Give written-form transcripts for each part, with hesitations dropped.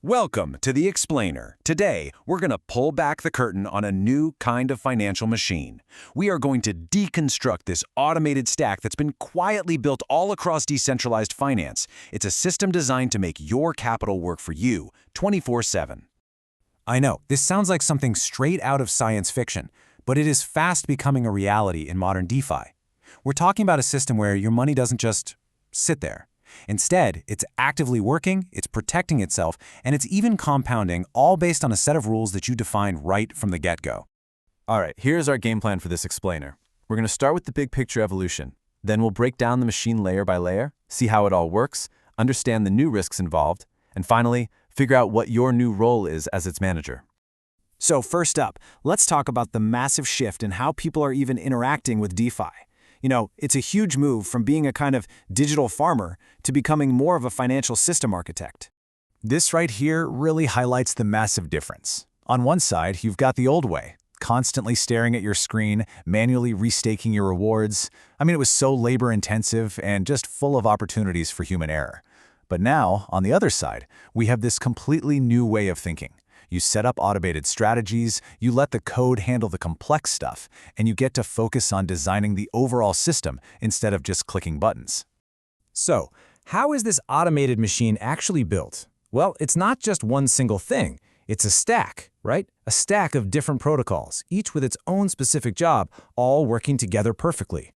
Welcome to The Explainer. Today, we're going to pull back the curtain on a new kind of financial machine. We are going to deconstruct this automated stack that's been quietly built all across decentralized finance. It's a system designed to make your capital work for you 24/7. I know, this sounds like something straight out of science fiction, but it is fast becoming a reality in modern DeFi. We're talking about a system where your money doesn't just sit there. Instead, it's actively working, it's protecting itself, and it's even compounding, all based on a set of rules that you define right from the get-go. All right, here's our game plan for this explainer. We're going to start with the big picture evolution. Then we'll break down the machine layer by layer, see how it all works, understand the new risks involved, and finally, figure out what your new role is as its manager. So first up, let's talk about the massive shift in how people are even interacting with DeFi. You know, it's a huge move from being a kind of digital farmer to becoming more of a financial system architect. This right here really highlights the massive difference. On one side, you've got the old way, constantly staring at your screen, manually restaking your rewards. I mean, it was so labor-intensive and just full of opportunities for human error. But now, on the other side, we have this completely new way of thinking. You set up automated strategies, you let the code handle the complex stuff, and you get to focus on designing the overall system instead of just clicking buttons. So, how is this automated machine actually built? Well, it's not just one single thing. It's a stack, right? A stack of different protocols, each with its own specific job, all working together perfectly.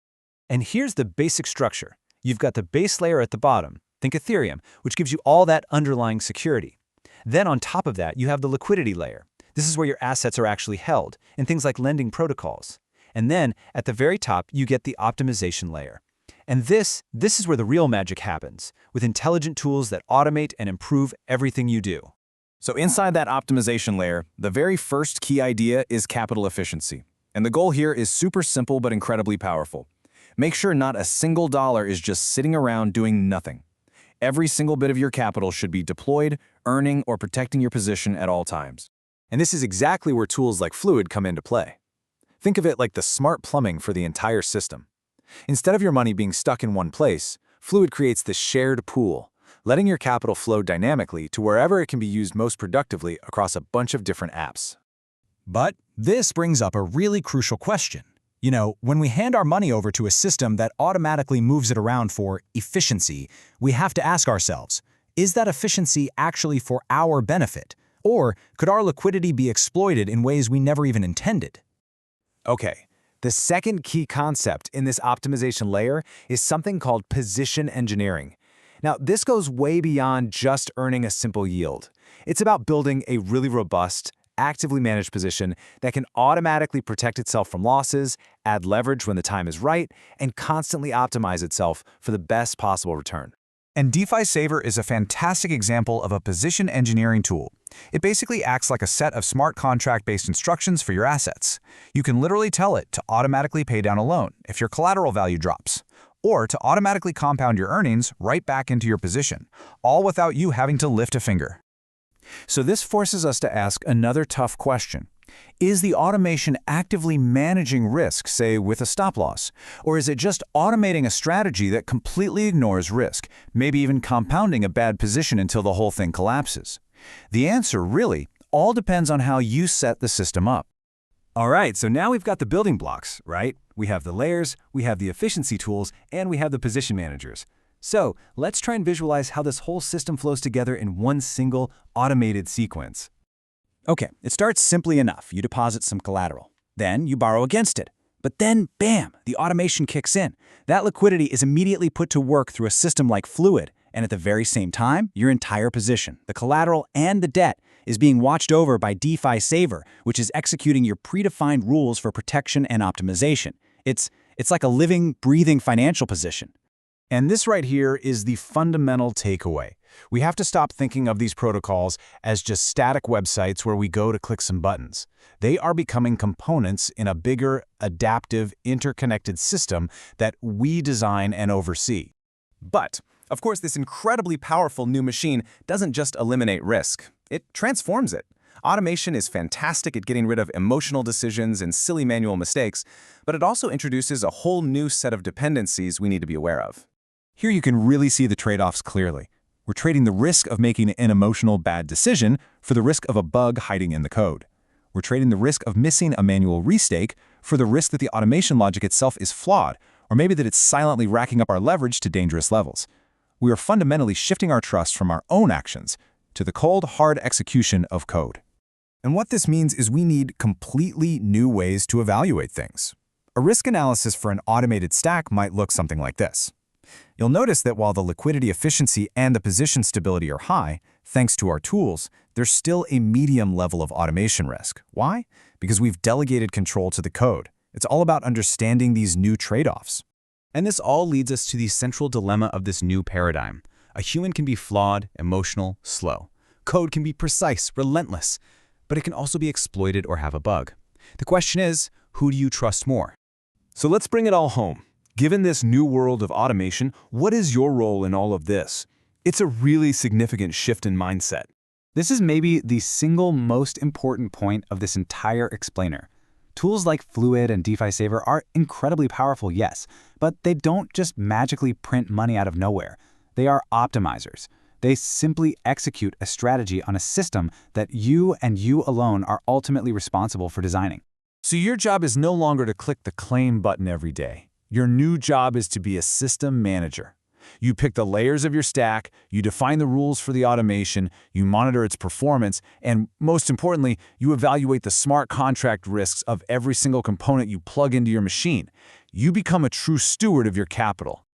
And here's the basic structure. You've got the base layer at the bottom, think Ethereum, which gives you all that underlying security. Then on top of that, you have the liquidity layer. This is where your assets are actually held, in things like lending protocols. And then, at the very top, you get the optimization layer. And this is where the real magic happens, with intelligent tools that automate and improve everything you do. So inside that optimization layer, the very first key idea is capital efficiency. And the goal here is super simple but incredibly powerful. Make sure not a single dollar is just sitting around doing nothing. Every single bit of your capital should be deployed, earning, or protecting your position at all times. And this is exactly where tools like Fluid come into play. Think of it like the smart plumbing for the entire system. Instead of your money being stuck in one place, Fluid creates this shared pool, letting your capital flow dynamically to wherever it can be used most productively across a bunch of different apps. But this brings up a really crucial question. You know, when we hand our money over to a system that automatically moves it around for efficiency, we have to ask ourselves, is that efficiency actually for our benefit? Or could our liquidity be exploited in ways we never even intended? Okay, the second key concept in this optimization layer is something called position engineering. Now, this goes way beyond just earning a simple yield. It's about building a really robust, actively managed position that can automatically protect itself from losses, add leverage when the time is right, and constantly optimize itself for the best possible return. And DeFi Saver is a fantastic example of a position engineering tool. It basically acts like a set of smart contract-based instructions for your assets. You can literally tell it to automatically pay down a loan if your collateral value drops, or to automatically compound your earnings right back into your position, all without you having to lift a finger. So this forces us to ask another tough question. Is the automation actively managing risk, say with a stop loss? Or is it just automating a strategy that completely ignores risk, maybe even compounding a bad position until the whole thing collapses? The answer really all depends on how you set the system up. All right, so now we've got the building blocks, right? We have the layers, we have the efficiency tools, and we have the position managers. So let's try and visualize how this whole system flows together in one single automated sequence. Okay, it starts simply enough. You deposit some collateral. Then you borrow against it. But then, bam, the automation kicks in. That liquidity is immediately put to work through a system like Fluid. And at the very same time, your entire position, the collateral and the debt, is being watched over by DeFi Saver, which is executing your predefined rules for protection and optimization. It's like a living, breathing financial position. And this right here is the fundamental takeaway. We have to stop thinking of these protocols as just static websites where we go to click some buttons. They are becoming components in a bigger, adaptive, interconnected system that we design and oversee. But, of course, this incredibly powerful new machine doesn't just eliminate risk. It transforms it. Automation is fantastic at getting rid of emotional decisions and silly manual mistakes, but it also introduces a whole new set of dependencies we need to be aware of. Here you can really see the trade-offs clearly. We're trading the risk of making an emotional bad decision for the risk of a bug hiding in the code. We're trading the risk of missing a manual restake for the risk that the automation logic itself is flawed, or maybe that it's silently racking up our leverage to dangerous levels. We are fundamentally shifting our trust from our own actions to the cold, hard execution of code. And what this means is we need completely new ways to evaluate things. A risk analysis for an automated stack might look something like this. You'll notice that while the liquidity efficiency and the position stability are high, thanks to our tools, there's still a medium level of automation risk. Why? Because we've delegated control to the code. It's all about understanding these new trade-offs. And this all leads us to the central dilemma of this new paradigm. A human can be flawed, emotional, slow. Code can be precise, relentless, but it can also be exploited or have a bug. The question is, who do you trust more? So let's bring it all home. Given this new world of automation, what is your role in all of this? It's a really significant shift in mindset. This is maybe the single most important point of this entire explainer. Tools like Fluid and DeFi Saver are incredibly powerful, yes, but they don't just magically print money out of nowhere. They are optimizers. They simply execute a strategy on a system that you and you alone are ultimately responsible for designing. So your job is no longer to click the claim button every day. Your new job is to be a system manager. You pick the layers of your stack, you define the rules for the automation, you monitor its performance, and most importantly, you evaluate the smart contract risks of every single component you plug into your machine. You become a true steward of your capital.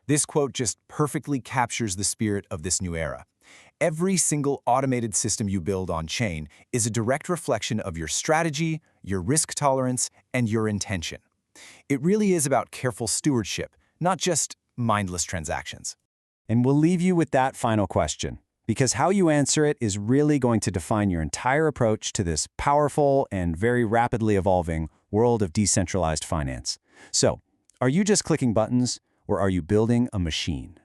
This quote just perfectly captures the spirit of this new era. Every single automated system you build on-chain is a direct reflection of your strategy, your risk tolerance, and your intention. It really is about careful stewardship, not just mindless transactions. And we'll leave you with that final question, because how you answer it is really going to define your entire approach to this powerful and very rapidly evolving world of decentralized finance. So, are you just clicking buttons, or are you building a machine?